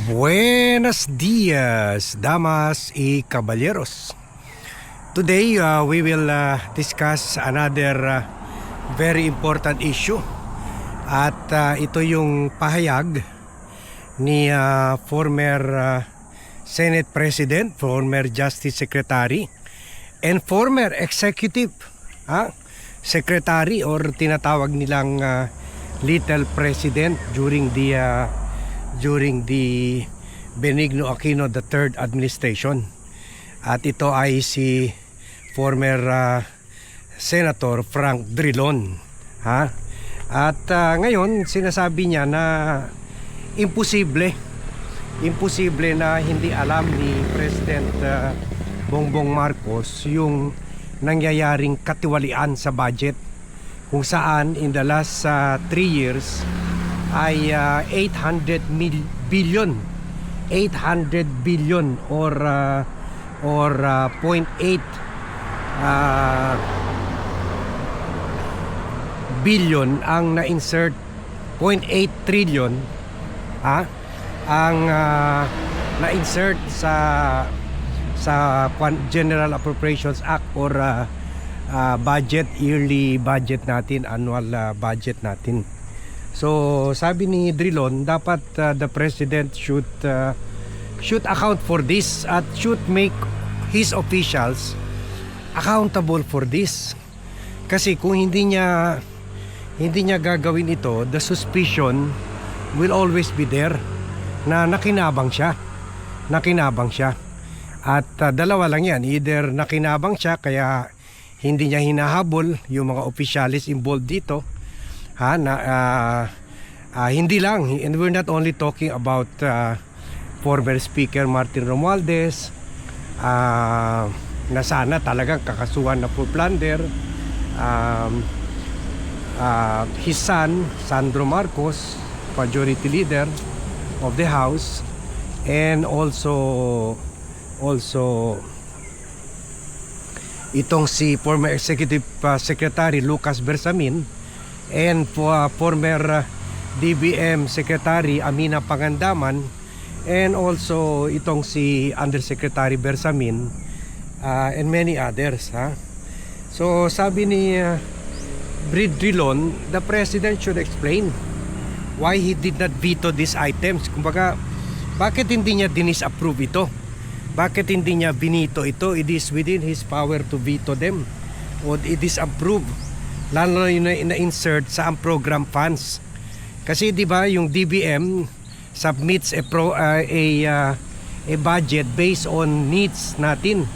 Buenos dias, damas y caballeros. Today we will discuss another very important issue. At ito yung pahayag ni former Senate President, former Justice Secretary, and former Executive Secretary or tinatawag nilang Little President during the Benigno Aquino III administration. At ito ay si former Senator Frank Drilon. At ngayon sinasabi niya na imposible na hindi alam ni President Bongbong Marcos yung nangyayaring katiwalian sa budget, kung saan in the last 3 years ay 800 billion or 0.8 billion ang na-insert, 0.8 trillion ang na-insert sa General Appropriations Act or budget, yearly budget natin, annual budget natin. So sabi ni Drilon, dapat the President should account for this at should make his officials accountable for this. Kasi kung hindi niya gagawin ito, the suspicion will always be there na nakinabang siya. At dalawa lang yan, either nakinabang siya kaya hindi niya hinahabol yung mga officials involved dito, hindi lang, and we're not only talking about former Speaker Martin Romualdez na sana talagang kakasuhan na for plunder, his son Sandro Marcos, Majority Leader of the House, and also itong si former Executive Secretary Lucas Bersamin, and former DBM Secretary Amina Pangandaman, and also itong si Undersecretary Bersamin, and many others. So sabi ni Drilon, the President should explain why he did not veto these items. Kumbaga, bakit hindi niya dinisapprove ito? Bakit hindi niya binito ito? It is within his power to veto them or disapprove, lalo na na-insert sa ang program funds. Kasi di ba yung DBM submits a budget based on needs natin.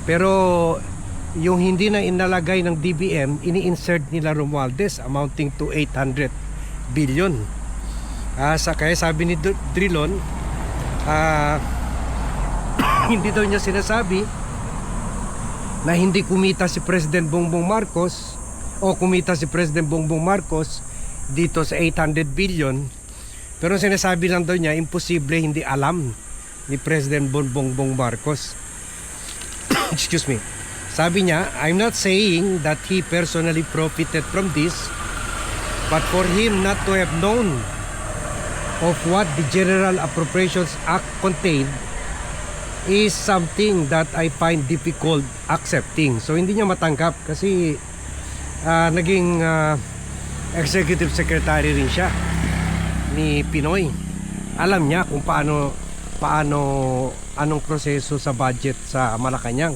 Pero yung hindi na inalagay ng DBM, ini-insert nila Romualdez amounting to 800 billion. Kaya sabi ni Drilon, hindi daw niya sinasabi na hindi kumita si President Bongbong Marcos o kumita si President Bongbong Marcos dito sa 800 billion, pero sinasabi lang daw niya imposible hindi alam ni President Bongbong Marcos. Excuse me. Sabi niya, I'm not saying that he personally profited from this, but for him not to have known of what the General Appropriations Act contained is something that I find difficult accepting. So hindi niya matanggap kasi naging Executive Secretary rin siya ni Pinoy. Alam niya kung anong proseso sa budget sa Malacanang.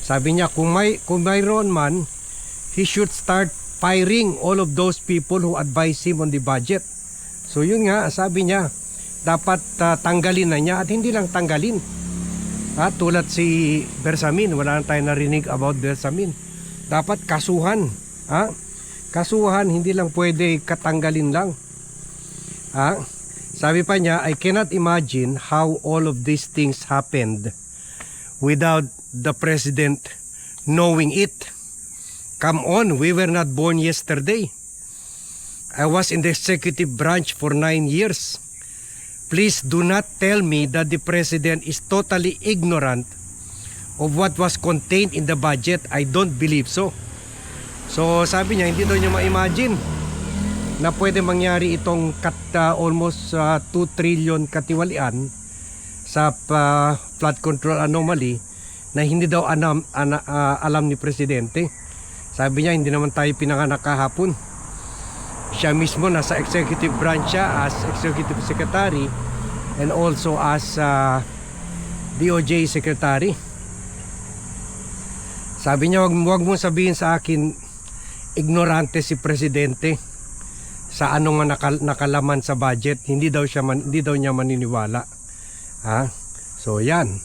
Sabi niya, kung mayroon man, he should start firing all of those people who advise him on the budget. So yun nga, sabi niya, dapat tanggalin na niya, at hindi lang tanggalin. Tulad si Bersamin, wala na tayong narinig about Bersamin. Dapat kasuhan. Kasuhan, hindi lang pwede katanggalin lang. Sabi pa niya, I cannot imagine how all of these things happened without the President knowing it. Come on, we were not born yesterday. I was in the executive branch for 9 years. Please do not tell me that the President is totally ignorant of what was contained in the budget. I don't believe so. So sabi niya, hindi daw niya ma-imagine na pwede mangyari itong almost 2 trillion katiwalian sa flood control anomaly na hindi daw alam ni Presidente. Sabi niya, hindi naman tayo pinanganak kahapon. Siya mismo nasa executive branch siya as executive secretary and also as DOJ secretary. Sabi niya, wag mo sabihin sa akin ignorante si Presidente sa anong nakalaman sa budget. Hindi daw niya maniniwala. So yan.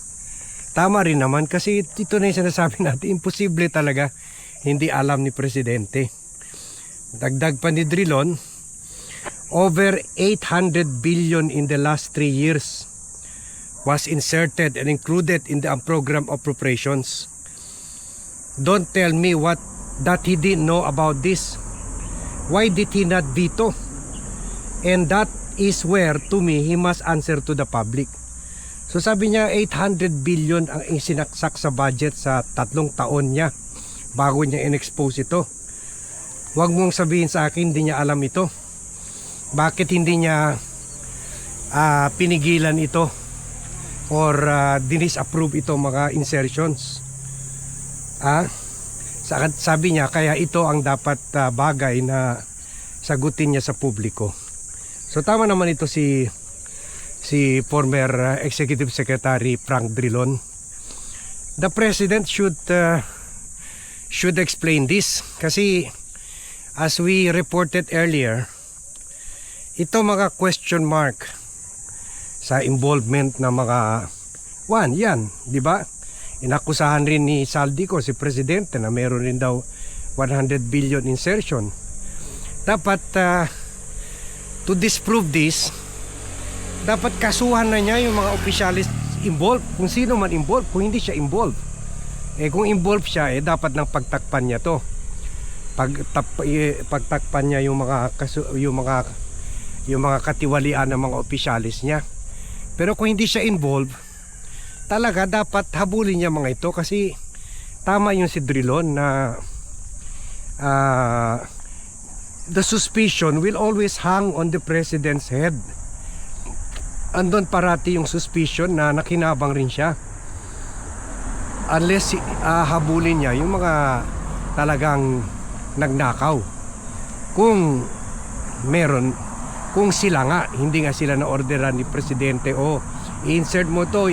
Tama rin naman kasi ito na yung sinasabi natin, imposible talaga hindi alam ni Presidente. Dagdag pa ni Drilon, over 800 billion in the last 3 years was inserted and included in the program appropriations. Don't tell me that he didn't know about this. Why did he not veto? And that is where, to me, he must answer to the public. So sabi niya, 800 billion ang isinaksak sa budget sa 3 taon niya bago niya in-expose ito. Huwag mong sabihin sa akin, hindi niya alam ito. Bakit hindi niya pinigilan ito or dinisapprove ito mga insertions? Sabi niya, kaya ito ang dapat bagay na sagutin niya sa publiko. So tama naman ito si former Executive Secretary Frank Drilon. The President should explain this kasi as we reported earlier, ito mga question mark sa involvement ng mga yan, di ba? Inakusahan rin ni Saldico si Presidente na meron rin daw 100 billion insertion. Dapat to disprove this, dapat kasuhan na niya yung mga opisyalis involved, kung sino man involved, kung hindi siya involved. Kung involved siya, dapat nang pagtakpan niya to. Pagtakpan niya yung mga katiwalian ng mga opisyalis niya. Pero kung hindi siya involved, talaga dapat habulin niya mga ito kasi tama yung si Drilon na the suspicion will always hang on the President's head. Andon parati yung suspicion na nakinabang rin siya unless habulin niya yung mga talagang nagnakaw. Kung meron, kung sila nga hindi nga sila na orderan ni Presidente, i-insert mo to,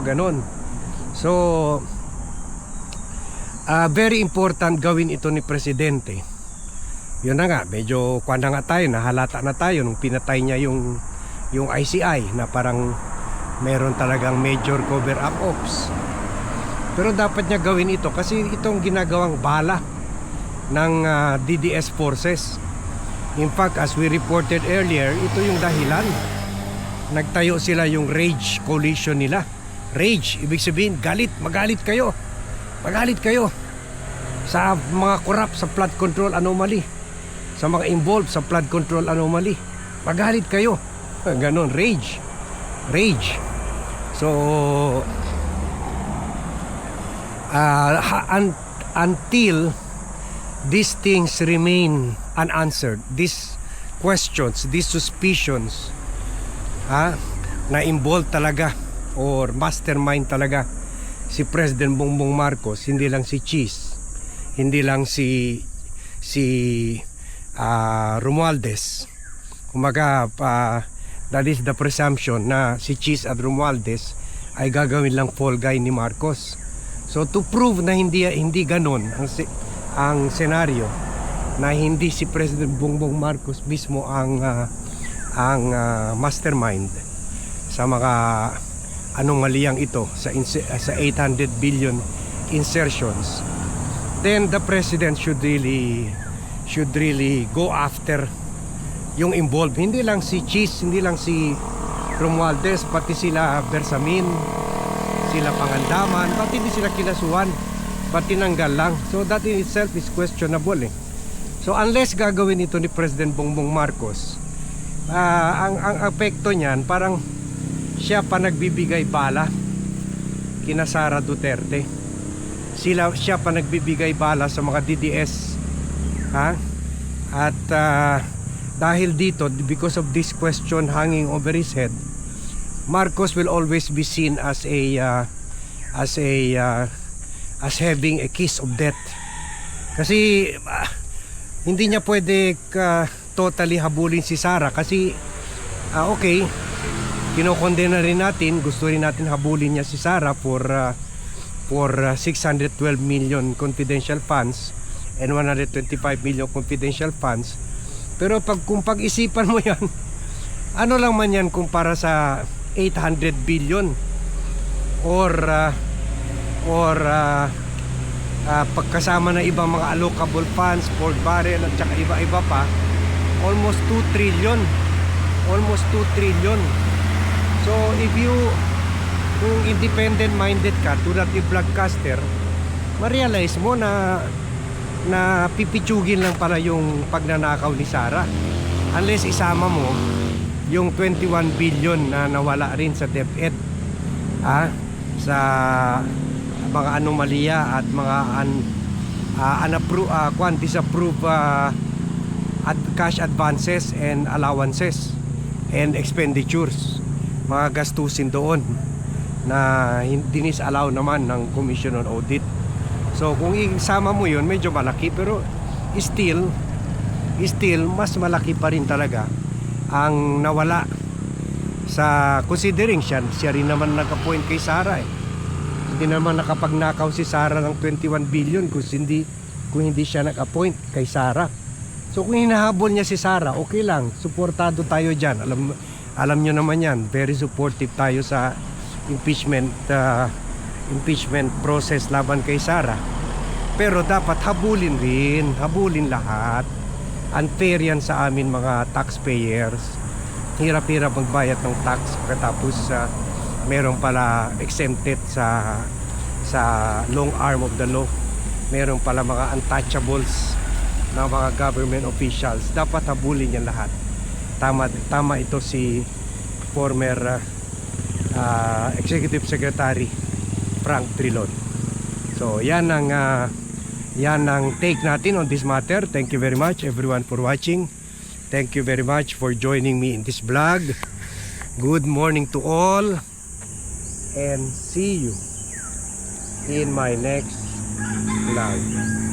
ganon. So very important gawin ito ni Presidente. Yun na nga, medyo nahalata na tayo nung pinatay niya yung ICI na parang meron talagang major cover up ops. Pero dapat niya gawin ito kasi itong ginagawang bala ng DDS forces. In fact, as we reported earlier, ito yung dahilan. Nagtayo sila yung Rage Coalition nila. Rage, ibig sabihin magalit kayo sa mga corrupt sa flood control anomaly, sa mga involved sa flood control anomaly. Magalit kayo. Ganon, rage. So until these things remain unanswered, these questions, these suspicions na involved talaga or mastermind talaga si President Bongbong Marcos, hindi lang si Cheese, hindi lang si Romualdez. Kumaga that is the presumption na si Cheese at Romualdez ay gagawin lang fall guy ni Marcos. So to prove na hindi ganon ang senaryo, na hindi si President Bongbong Marcos mismo ang mastermind sa mga anomaliyang ito sa 800 billion insertions, then the President should really go after yung involved. Hindi lang si Cheese, hindi lang si Romualdez, pati sila Bersamin, sila Pangandaman, pati hindi sila kinasuhan, pati tinanggal lang. So that in itself is questionable So unless gagawin ito ni President Bongbong Marcos, ang apekto niyan parang siya pa nagbibigay bala kina Sara Duterte. Siya pa nagbibigay bala sa mga DDS, at dahil dito, because of this question hanging over his head, Marcos will always be seen as as having a kiss of death. Kasi hindi niya pwede totally habulin si Sara kasi okay, kinokondena rin natin, gusto rin natin habulin niya si Sara for 612 million confidential funds and 125 million confidential funds. Pero kung pag-isipan mo yan, ano lang man yan kumpara sa 800 billion or pagkasama na ibang mga allocable funds, Fort Barrel at saka iba-iba pa, almost 2 trillion. So if you, kung independent minded ka tulad ni Vlogcaster, ma-realize mo na pipitsugin lang pala yung pagnanakaw ni Sara, unless isama mo yung 21 billion na nawala rin sa DepEd, sa mga anomalya at mga disapproved cash advances and allowances and expenditures, mga gastusin doon na hindi disallow naman ng Commission on Audit. So kung isama mo yun, medyo malaki, pero still mas malaki pa rin talaga ang nawala, sa considering siya rin naman nag-appoint kay Sara Hindi naman nakapagnakaw si Sara ng 21 billion kung hindi siya nag-appoint kay Sara. So kung hinahabol niya si Sara, okay lang, suportado tayo dyan. Alam nyo naman yan, very supportive tayo sa impeachment process laban kay Sara. Pero dapat habulin lahat. Unfair yan sa amin mga taxpayers. Hirap-hirap magbayad ng tax, katapos meron pala exempted sa long arm of the law. Meron pala mga untouchables na mga government officials. Dapat habulin yan lahat. Tama ito si former Executive Secretary Frank Trilon. So yan ang take natin on this matter. Thank you very much everyone for watching. Thank you very much for joining me in this vlog. Good morning to all, and see you in my next vlog.